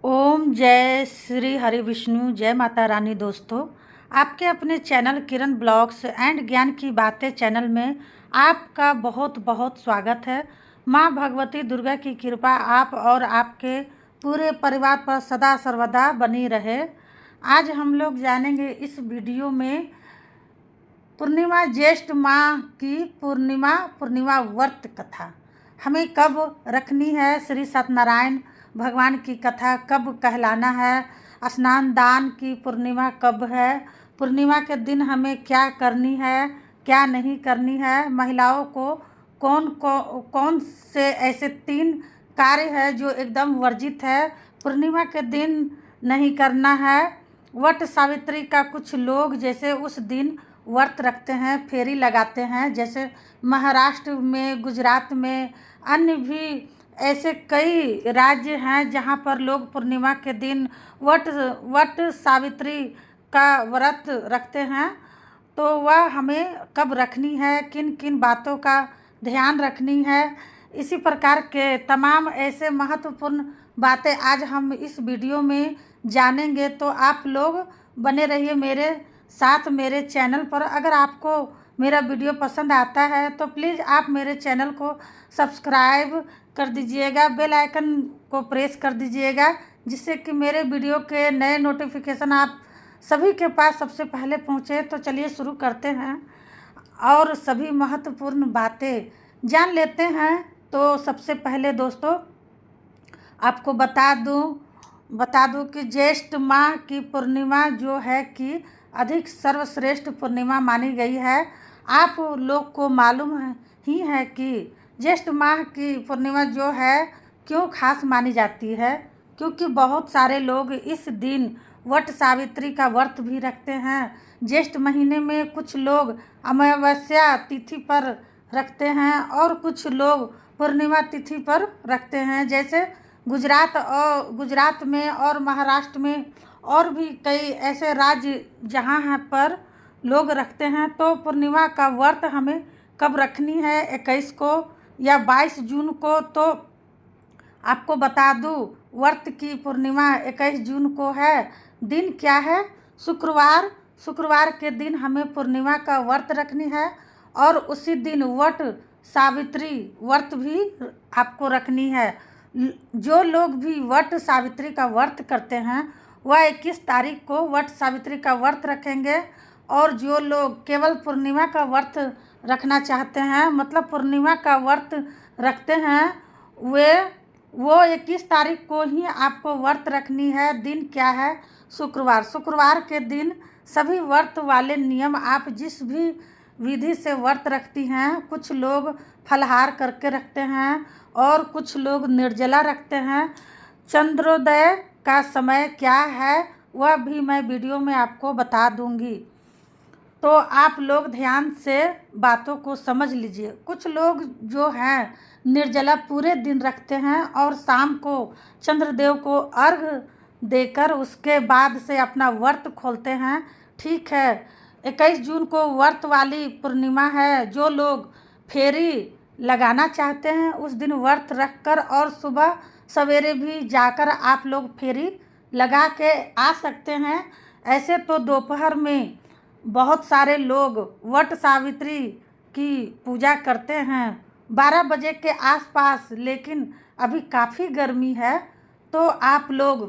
ओम जय श्री हरि विष्णु, जय माता रानी। दोस्तों, आपके अपने चैनल किरण ब्लॉग्स एंड ज्ञान की बातें चैनल में आपका बहुत बहुत स्वागत है। माँ भगवती दुर्गा की कृपा आप और आपके पूरे परिवार पर सदा सर्वदा बनी रहे। आज हम लोग जानेंगे इस वीडियो में पूर्णिमा, ज्येष्ठ माह की पूर्णिमा व्रत कथा हमें कब रखनी है, श्री सत्यनारायण भगवान की कथा कब कहलाना है, स्नान दान की पूर्णिमा कब है, पूर्णिमा के दिन हमें क्या करनी है, क्या नहीं करनी है, महिलाओं को कौन से ऐसे 3 कार्य है जो एकदम वर्जित है, पूर्णिमा के दिन नहीं करना है। वट सावित्री का कुछ लोग जैसे उस दिन व्रत रखते हैं, फेरी लगाते हैं, जैसे महाराष्ट्र में, गुजरात में, अन्य भी ऐसे कई राज्य हैं जहां पर लोग पूर्णिमा के दिन वट सावित्री का व्रत रखते हैं। तो वह हमें कब रखनी है, किन किन बातों का ध्यान रखनी है, इसी प्रकार के तमाम ऐसे महत्वपूर्ण बातें आज हम इस वीडियो में जानेंगे। तो आप लोग बने रहिए मेरे साथ मेरे चैनल पर। अगर आपको मेरा वीडियो पसंद आता है तो प्लीज़ आप मेरे चैनल को सब्सक्राइब कर दीजिएगा, बेल आइकन को प्रेस कर दीजिएगा, जिससे कि मेरे वीडियो के नए नोटिफिकेशन आप सभी के पास सबसे पहले पहुँचे। तो चलिए शुरू करते हैं और सभी महत्वपूर्ण बातें जान लेते हैं। तो सबसे पहले दोस्तों आपको बता दूं कि ज्येष्ठ माह की पूर्णिमा जो है कि अधिक सर्वश्रेष्ठ पूर्णिमा मानी गई है। आप लोग को मालूम ही है कि ज्येष्ठ माह की पूर्णिमा जो है क्यों खास मानी जाती है, क्योंकि बहुत सारे लोग इस दिन वट सावित्री का व्रत भी रखते हैं। ज्येष्ठ महीने में कुछ लोग अमावस्या तिथि पर रखते हैं और कुछ लोग पूर्णिमा तिथि पर रखते हैं। जैसे गुजरात में और महाराष्ट्र में और भी कई ऐसे राज्य जहाँ पर लोग रखते हैं। तो पूर्णिमा का व्रत हमें कब रखनी है, 21 को या 22 जून को। तो आपको बता दूं, व्रत की पूर्णिमा 21 जून को है। दिन क्या है? शुक्रवार के दिन हमें पूर्णिमा का व्रत रखनी है और उसी दिन वट सावित्री व्रत भी आपको रखनी है। जो लोग भी वट सावित्री का व्रत करते हैं वह 21 तारीख को वट सावित्री का व्रत रखेंगे, और जो लोग केवल पूर्णिमा का व्रत रखना चाहते हैं, मतलब पूर्णिमा का व्रत रखते हैं, वो 21 तारीख को ही आपको व्रत रखनी है। दिन क्या है? शुक्रवार के दिन सभी व्रत वाले नियम आप जिस भी विधि से व्रत रखती हैं, कुछ लोग फलाहार करके रखते हैं और कुछ लोग निर्जला रखते हैं। चंद्रोदय का समय क्या है वह भी मैं वीडियो में आपको बता दूंगी। तो आप लोग ध्यान से बातों को समझ लीजिए। कुछ लोग जो हैं निर्जला पूरे दिन रखते हैं और शाम को चंद्रदेव को अर्घ देकर उसके बाद से अपना व्रत खोलते हैं। ठीक है, 21 जून को व्रत वाली पूर्णिमा है। जो लोग फेरी लगाना चाहते हैं उस दिन व्रत रखकर और सुबह सवेरे भी जाकर आप लोग फेरी लगा के आ सकते हैं। ऐसे तो दोपहर में बहुत सारे लोग वट सावित्री की पूजा करते हैं 12 बजे के आसपास, लेकिन अभी काफ़ी गर्मी है। तो आप लोग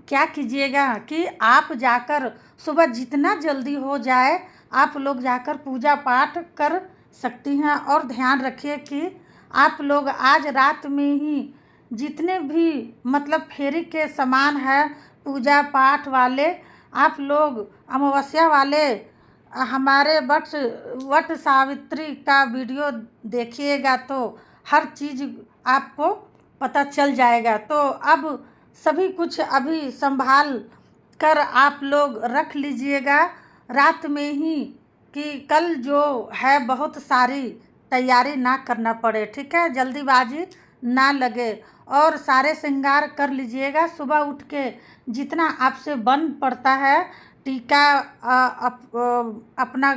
क्या कीजिएगा कि आप जाकर सुबह जितना जल्दी हो जाए आप लोग जाकर पूजा पाठ कर सकती हैं। और ध्यान रखिए कि आप लोग आज रात में ही जितने भी मतलब फेरी के सामान है पूजा पाठ वाले, आप लोग अमावस्या वाले हमारे वट सावित्री का वीडियो देखिएगा तो हर चीज़ आपको पता चल जाएगा। तो अब सभी कुछ अभी संभाल कर आप लोग रख लीजिएगा रात में ही, कि कल जो है बहुत सारी तैयारी ना करना पड़े। ठीक है, जल्दीबाजी ना लगे और सारे श्रृंगार कर लीजिएगा। सुबह उठ के जितना आपसे बन पड़ता है टीका अपना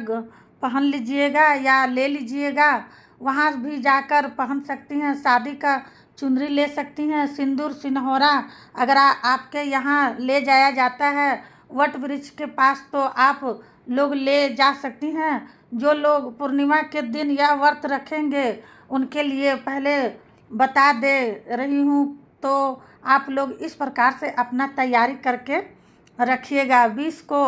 पहन लीजिएगा या ले लीजिएगा, वहाँ भी जाकर पहन सकती हैं। शादी का चुनरी ले सकती हैं, सिंदूर सिंदूरा अगर आपके यहाँ ले जाया जाता है वट वृक्ष के पास तो आप लोग ले जा सकती हैं। जो लोग पूर्णिमा के दिन यह व्रत रखेंगे उनके लिए पहले बता दे रही हूँ, तो आप लोग इस प्रकार से अपना तैयारी करके रखिएगा। 20 को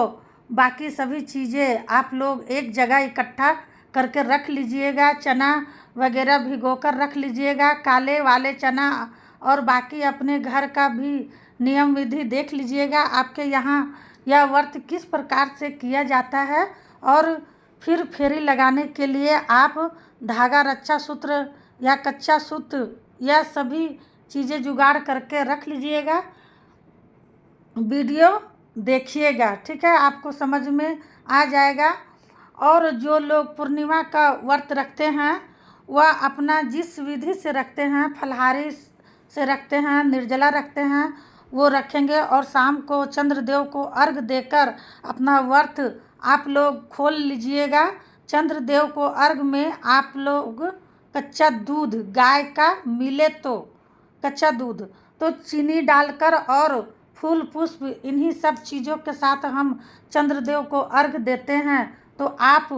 बाकी सभी चीज़ें आप लोग एक जगह इकट्ठा करके रख लीजिएगा। चना वगैरह भिगोकर रख लीजिएगा, काले वाले चना, और बाकी अपने घर का भी नियम विधि देख लीजिएगा आपके यहाँ यह व्रत किस प्रकार से किया जाता है। और फिर फेरी लगाने के लिए आप धागा, रक्षा सूत्र या कच्चा सूत्र यह सभी चीज़ें जुगाड़ करके रख लीजिएगा। वीडियो देखिएगा, ठीक है, आपको समझ में आ जाएगा। और जो लोग पूर्णिमा का व्रत रखते हैं वह अपना जिस विधि से रखते हैं, फलाहारी से रखते हैं, निर्जला रखते हैं, वो रखेंगे। और शाम को चंद्रदेव को अर्घ देकर अपना व्रत आप लोग खोल लीजिएगा। चंद्रदेव को अर्घ में आप लोग कच्चा दूध, गाय का मिले तो कच्चा दूध, तो चीनी डालकर और फूल पुष्प इन्हीं सब चीज़ों के साथ हम चंद्रदेव को अर्घ देते हैं। तो आप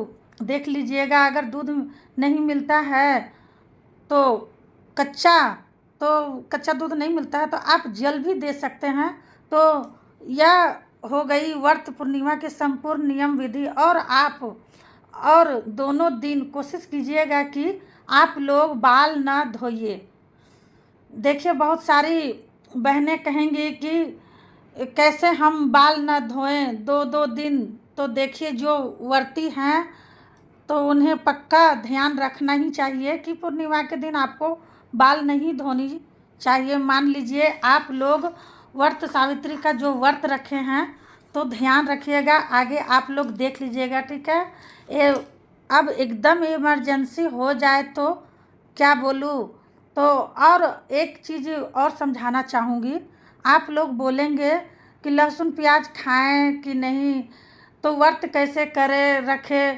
देख लीजिएगा, अगर दूध नहीं मिलता है तो कच्चा दूध नहीं मिलता है तो आप जल भी दे सकते हैं। तो यह हो गई व्रत पूर्णिमा के संपूर्ण नियम विधि। और दोनों दिन कोशिश कीजिएगा कि आप लोग बाल ना धोइए। देखिए, बहुत सारी बहनें कहेंगी कि कैसे हम बाल ना धोएं 2-2 दिन। तो देखिए, जो व्रती हैं तो उन्हें पक्का ध्यान रखना ही चाहिए कि पूर्णिमा के दिन आपको बाल नहीं धोनी चाहिए। मान लीजिए आप लोग व्रत सावित्री का जो व्रत रखे हैं तो ध्यान रखिएगा, आगे आप लोग देख लीजिएगा, ठीक है। अब एकदम इमरजेंसी हो जाए तो क्या बोलूँ। तो और एक चीज़ और समझाना चाहूँगी, आप लोग बोलेंगे कि लहसुन प्याज खाएं कि नहीं, तो व्रत कैसे करें, रखे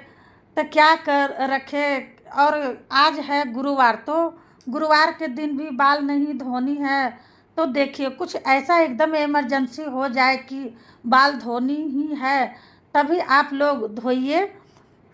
तो क्या कर रखे। और आज है गुरुवार, तो गुरुवार के दिन भी बाल नहीं धोनी है। तो देखिए, कुछ ऐसा एकदम इमरजेंसी हो जाए कि बाल धोनी ही है, तभी आप लोग धोइए।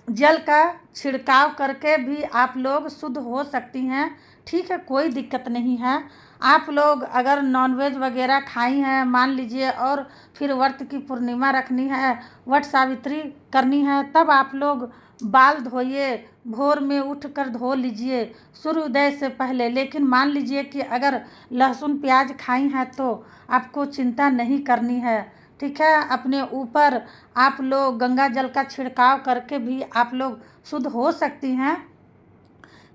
जल का छिड़काव करके भी आप लोग शुद्ध हो सकती हैं, ठीक है, कोई दिक्कत नहीं है। आप लोग अगर नॉनवेज वगैरह खाई हैं मान लीजिए, और फिर व्रत की पूर्णिमा रखनी है, वट सावित्री करनी है, तब आप लोग बाल धोइए, भोर में उठकर धो लीजिए सूर्योदय से पहले। लेकिन मान लीजिए कि अगर लहसुन प्याज खाई हैं तो आपको चिंता नहीं करनी है, ठीक है। अपने ऊपर आप लोग गंगा जल का छिड़काव करके भी आप लोग शुद्ध हो सकती हैं।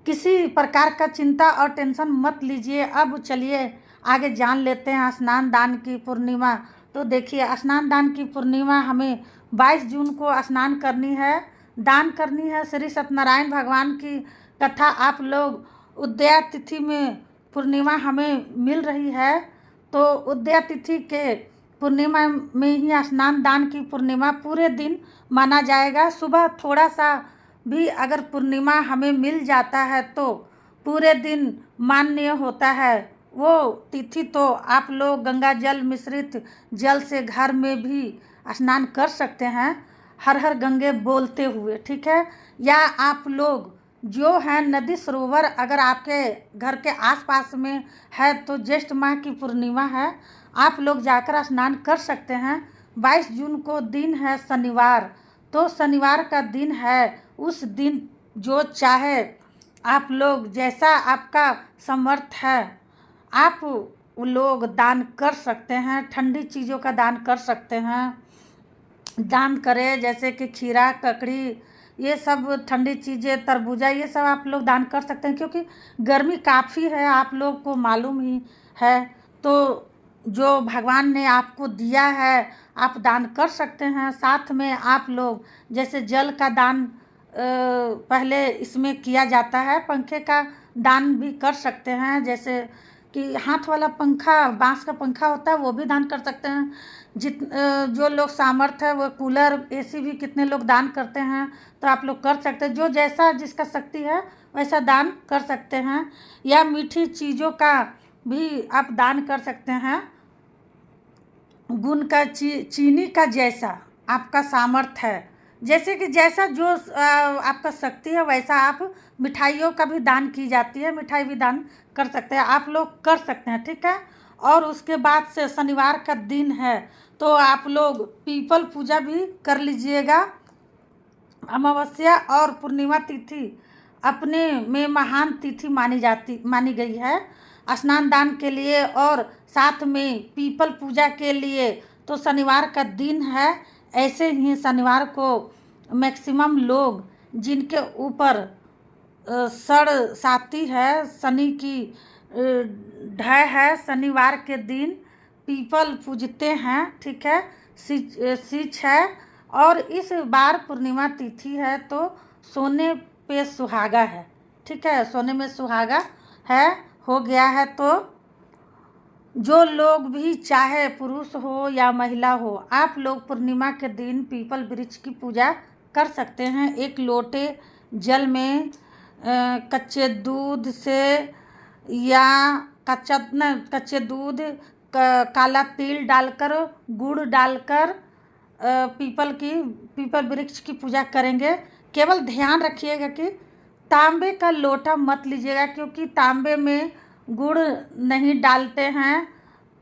किसी प्रकार का चिंता और टेंशन मत लीजिए। अब चलिए आगे जान लेते हैं स्नान दान की पूर्णिमा। तो देखिए, स्नान दान की पूर्णिमा हमें 22 जून को स्नान करनी है, दान करनी है। श्री सत्यनारायण भगवान की कथा आप लोग उदया तिथि में पूर्णिमा हमें मिल रही है, तो उदया तिथि के पूर्णिमा में ही स्नान दान की पूर्णिमा पूरे दिन माना जाएगा। सुबह थोड़ा सा भी अगर पूर्णिमा हमें मिल जाता है तो पूरे दिन मान्य होता है वो तिथि। तो आप लोग गंगा जल मिश्रित जल से घर में भी स्नान कर सकते हैं, हर हर गंगे बोलते हुए, ठीक है। या आप लोग जो है नदी सरोवर अगर आपके घर के आसपास में है तो ज्येष्ठ माह की पूर्णिमा है, आप लोग जाकर स्नान कर सकते हैं। 22 जून को दिन है शनिवार, तो शनिवार का दिन है। उस दिन जो चाहे आप लोग, जैसा आपका समर्थ है, आप लोग दान कर सकते हैं। ठंडी चीज़ों का दान कर सकते हैं, दान करें, जैसे कि खीरा, ककड़ी, ये सब ठंडी चीज़ें, तरबूजा, ये सब आप लोग दान कर सकते हैं, क्योंकि गर्मी काफ़ी है, आप लोग को मालूम ही है। तो जो भगवान ने आपको दिया है आप दान कर सकते हैं। साथ में आप लोग जैसे जल का दान पहले इसमें किया जाता है, पंखे का दान भी कर सकते हैं, जैसे कि हाथ वाला पंखा, बांस का पंखा होता है, वो भी दान कर सकते हैं। जो लोग सामर्थ है वो कूलर, एसी भी कितने लोग दान करते हैं, तो आप लोग कर सकते हैं। जो जैसा जिसका शक्ति है वैसा दान कर सकते हैं, या मीठी चीज़ों का भी आप दान कर सकते हैं। गुण का चीनी का जैसा आपका सामर्थ्य है, जैसे कि जैसा जो आपका शक्ति है वैसा आप मिठाइयों का भी दान की जाती है, मिठाई भी दान कर सकते हैं, आप लोग कर सकते हैं, ठीक है। और उसके बाद से शनिवार का दिन है तो आप लोग पीपल पूजा भी कर लीजिएगा। अमावस्या और पूर्णिमा तिथि अपने में महान तिथि मानी गई है स्नान दान के लिए और साथ में पीपल पूजा के लिए। तो शनिवार का दिन है। ऐसे ही शनिवार को मैक्सिमम लोग जिनके ऊपर सड़ साती है, शनि की ढह है, शनिवार के दिन पीपल पूजते हैं, ठीक है। सीच है और इस बार पूर्णिमा तिथि है तो सोने पे सुहागा है, ठीक है, सोने में सुहागा है हो गया है। तो जो लोग भी चाहे पुरुष हो या महिला हो, आप लोग पूर्णिमा के दिन पीपल वृक्ष की पूजा कर सकते हैं। एक लोटे जल में कच्चे दूध से या कच्चे दूध काला तिल डालकर, गुड़ डालकर पीपल वृक्ष की पूजा करेंगे। केवल ध्यान रखिएगा कि तांबे का लोटा मत लीजिएगा, क्योंकि तांबे में गुड़ नहीं डालते हैं।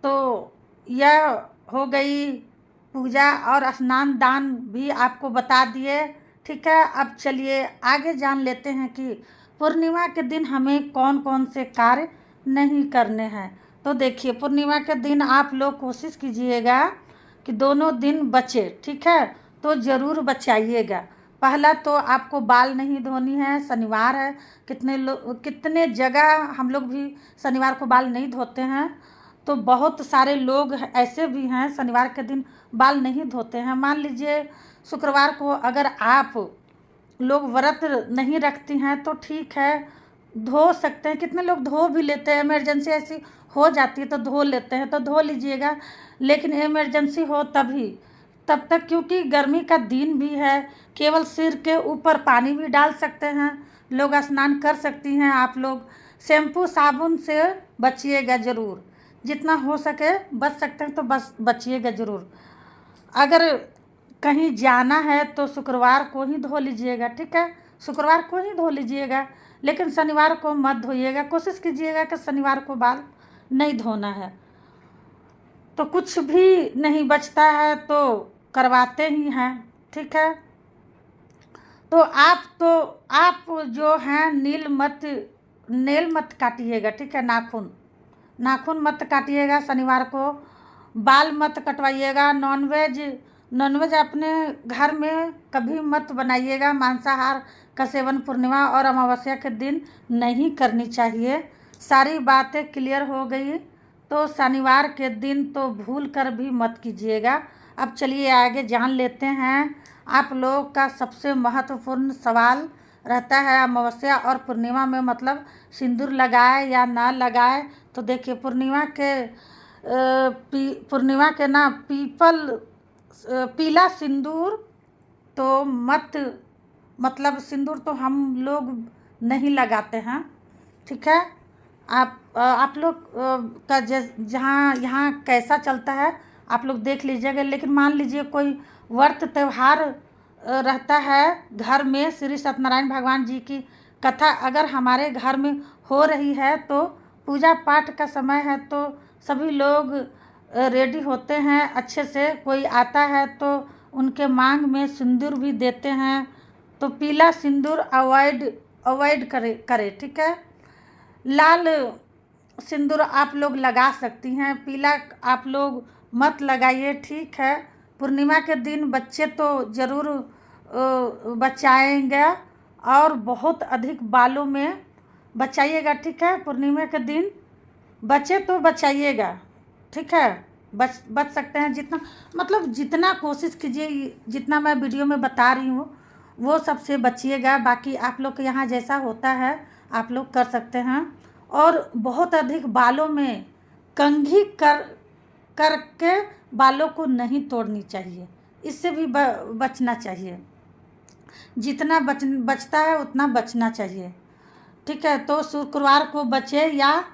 तो यह हो गई पूजा और स्नान दान भी आपको बता दिए, ठीक है। अब चलिए आगे जान लेते हैं कि पूर्णिमा के दिन हमें कौन कौन से कार्य नहीं करने हैं। तो देखिए, पूर्णिमा के दिन आप लोग कोशिश कीजिएगा कि दोनों दिन बचे, ठीक है, तो ज़रूर बचाइएगा। पहला तो आपको बाल नहीं धोनी है, शनिवार है। कितने जगह हम लोग भी शनिवार को बाल नहीं धोते हैं, तो बहुत सारे लोग ऐसे भी हैं शनिवार के दिन बाल नहीं धोते हैं। मान लीजिए शुक्रवार को अगर आप लोग व्रत नहीं रखती हैं तो ठीक है, धो सकते हैं। कितने लोग धो भी लेते हैं, इमरजेंसी ऐसी हो जाती है तो धो लेते हैं, तो धो लीजिएगा। लेकिन इमरजेंसी हो तब तक, क्योंकि गर्मी का दिन भी है, केवल सिर के ऊपर पानी भी डाल सकते हैं लोग, स्नान कर सकती हैं आप लोग। शैम्पू साबुन से बचिएगा ज़रूर, जितना हो सके बच सकते हैं तो बस बचिएगा ज़रूर। अगर कहीं जाना है तो शुक्रवार को ही धो लीजिएगा, ठीक है, शुक्रवार को ही धो लीजिएगा, लेकिन शनिवार को मत धोइएगा। कोशिश कीजिएगा कि शनिवार को बाल नहीं धोना है। तो कुछ भी नहीं बचता है तो करवाते ही हैं, ठीक है। तो आप जो हैं नेल मत काटिएगा, ठीक है, नाखून मत काटिएगा शनिवार को। बाल मत कटवाइएगा। नॉनवेज अपने घर में कभी मत बनाइएगा। मांसाहार का सेवन पूर्णिमा और अमावस्या के दिन नहीं करनी चाहिए। सारी बातें क्लियर हो गई। तो शनिवार के दिन तो भूल कर भी मत कीजिएगा। अब चलिए आगे जान लेते हैं। आप लोग का सबसे महत्वपूर्ण सवाल रहता है अमावस्या और पूर्णिमा में मतलब सिंदूर लगाए या ना लगाए। तो देखिए, पूर्णिमा के ना पीला सिंदूर तो मतलब सिंदूर तो हम लोग नहीं लगाते हैं, ठीक है। आप लोग का जहाँ यहाँ कैसा चलता है आप लोग देख लीजिएगा। लेकिन मान लीजिए कोई व्रत त्यौहार रहता है घर में, श्री सत्यनारायण भगवान जी की कथा अगर हमारे घर में हो रही है, तो पूजा पाठ का समय है तो सभी लोग रेडी होते हैं अच्छे से। कोई आता है तो उनके मांग में सिंदूर भी देते हैं। तो पीला सिंदूर अवॉइड करे, ठीक है। लाल सिंदूर आप लोग लगा सकती हैं, पीला आप लोग मत लगाइए, ठीक है। पूर्णिमा के दिन बच्चे तो ज़रूर बचाएंगे और बहुत अधिक बालों में बचाइएगा, ठीक है। पूर्णिमा के दिन बच्चे तो बचाइएगा, ठीक है। बच सकते हैं जितना कोशिश कीजिए, जितना मैं वीडियो में बता रही हूँ वो सबसे बचिएगा। बाकी आप लोग के यहाँ जैसा होता है आप लोग कर सकते हैं। और बहुत अधिक बालों में कंघी करके बालों को नहीं तोड़नी चाहिए, इससे भी बचना चाहिए। जितना बचता है उतना बचना चाहिए। ठीक है। तो शुक्रवार को बचे या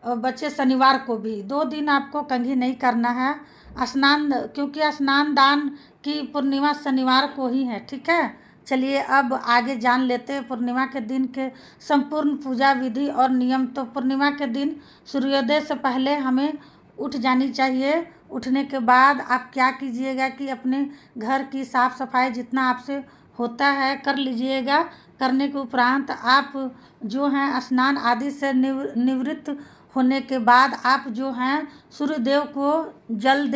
बचे शनिवार को भी 2 दिन आपको कंघी नहीं करना है स्नान, क्योंकि स्नान दान की पूर्णिमा शनिवार को ही है। ठीक है। चलिए अब आगे जान लेते हैं पूर्णिमा के दिन के संपूर्ण पूजा विधि और नियम। तो पूर्णिमा के दिन सूर्योदय से पहले हमें उठ जानी चाहिए। उठने के बाद आप क्या कीजिएगा कि अपने घर की साफ़ सफाई जितना आपसे होता है कर लीजिएगा। करने के उपरांत आप जो हैं स्नान आदि से निवृत्त होने के बाद आप जो हैं सूर्यदेव को जल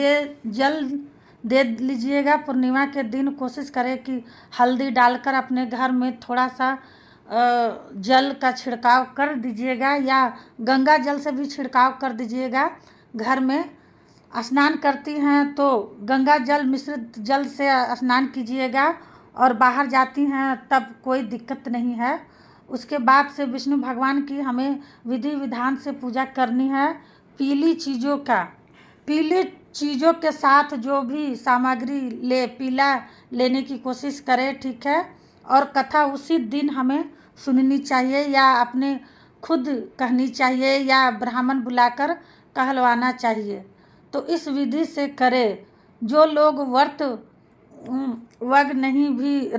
दे लीजिएगा। पूर्णिमा के दिन कोशिश करें कि हल्दी डालकर अपने घर में थोड़ा सा जल का छिड़काव कर दीजिएगा या गंगा जल से भी छिड़काव कर दीजिएगा। घर में स्नान करती हैं तो गंगा जल मिश्रित जल से स्नान कीजिएगा और बाहर जाती हैं तब कोई दिक्कत नहीं है। उसके बाद से विष्णु भगवान की हमें विधि विधान से पूजा करनी है। पीली चीज़ों के साथ जो भी सामग्री पीला लेने की कोशिश करें। ठीक है। और कथा उसी दिन हमें सुननी चाहिए या अपने खुद कहनी चाहिए या ब्राह्मण बुलाकर कहलवाना चाहिए। तो इस विधि से करें। जो लोग व्रत नहीं भी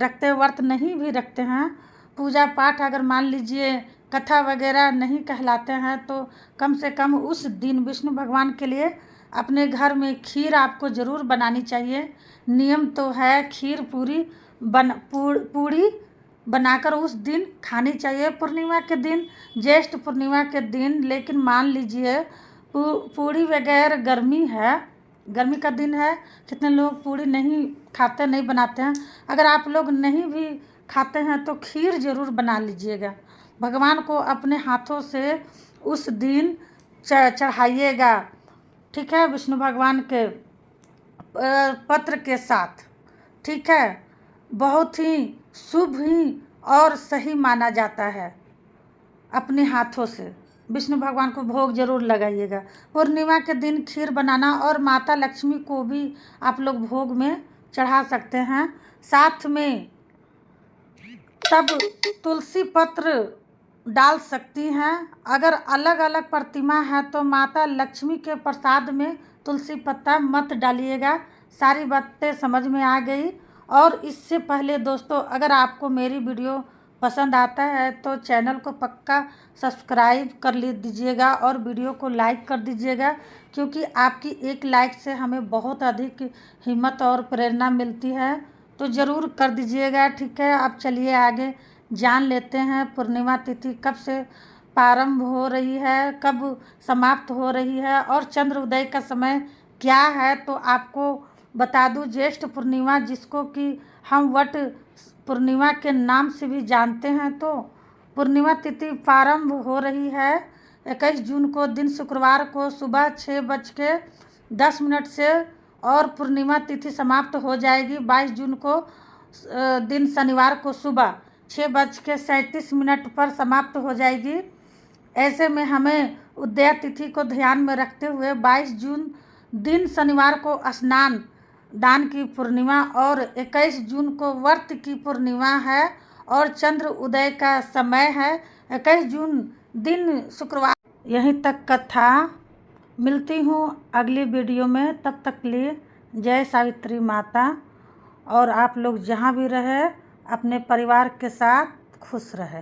रखते हैं, पूजा पाठ अगर मान लीजिए कथा वगैरह नहीं कहलाते हैं, तो कम से कम उस दिन विष्णु भगवान के लिए अपने घर में खीर आपको ज़रूर बनानी चाहिए। नियम तो है खीर पूड़ी बनाकर उस दिन खानी चाहिए पूर्णिमा के दिन, ज्येष्ठ पूर्णिमा के दिन। लेकिन मान लीजिए पूड़ी वगैरह गर्मी का दिन है, कितने लोग पूड़ी नहीं खाते, नहीं बनाते हैं। अगर आप लोग नहीं भी खाते हैं तो खीर ज़रूर बना लीजिएगा। भगवान को अपने हाथों से उस दिन चढ़ाइएगा। ठीक है। विष्णु भगवान के पत्र के साथ। ठीक है। बहुत ही शुभ ही और सही माना जाता है। अपने हाथों से विष्णु भगवान को भोग जरूर लगाइएगा। पूर्णिमा के दिन खीर बनाना और माता लक्ष्मी को भी आप लोग भोग में चढ़ा सकते हैं। साथ में तब तुलसी पत्र डाल सकती हैं। अगर अलग अलग प्रतिमा है तो माता लक्ष्मी के प्रसाद में तुलसी पत्ता मत डालिएगा। सारी बातें समझ में आ गई। और इससे पहले दोस्तों, अगर आपको मेरी वीडियो पसंद आता है तो चैनल को पक्का सब्सक्राइब कर दीजिएगा और वीडियो को लाइक कर दीजिएगा, क्योंकि आपकी एक लाइक से हमें बहुत अधिक हिम्मत और प्रेरणा मिलती है। तो ज़रूर कर दीजिएगा। ठीक है। अब चलिए आगे जान लेते हैं पूर्णिमा तिथि कब से प्रारंभ हो रही है, कब समाप्त हो रही है और चंद्र उदय का समय क्या है। तो आपको बता दूं, ज्येष्ठ पूर्णिमा जिसको कि हम वट पूर्णिमा के नाम से भी जानते हैं, तो पूर्णिमा तिथि प्रारंभ हो रही है 21 जून को दिन शुक्रवार को सुबह 6:10 से और पूर्णिमा तिथि समाप्त हो जाएगी 22 जून को दिन शनिवार को सुबह 6:37 पर समाप्त हो जाएगी। ऐसे में हमें उदय तिथि को ध्यान में रखते हुए 22 जून दिन शनिवार को स्नान दान की पूर्णिमा और 21 जून को व्रत की पूर्णिमा है और चंद्र उदय का समय है 21 जून दिन शुक्रवार। यहीं तक कथा। मिलती हूँ अगली वीडियो में। तब तक लिए जय सावित्री माता। और आप लोग जहाँ भी रहे अपने परिवार के साथ खुश रहे।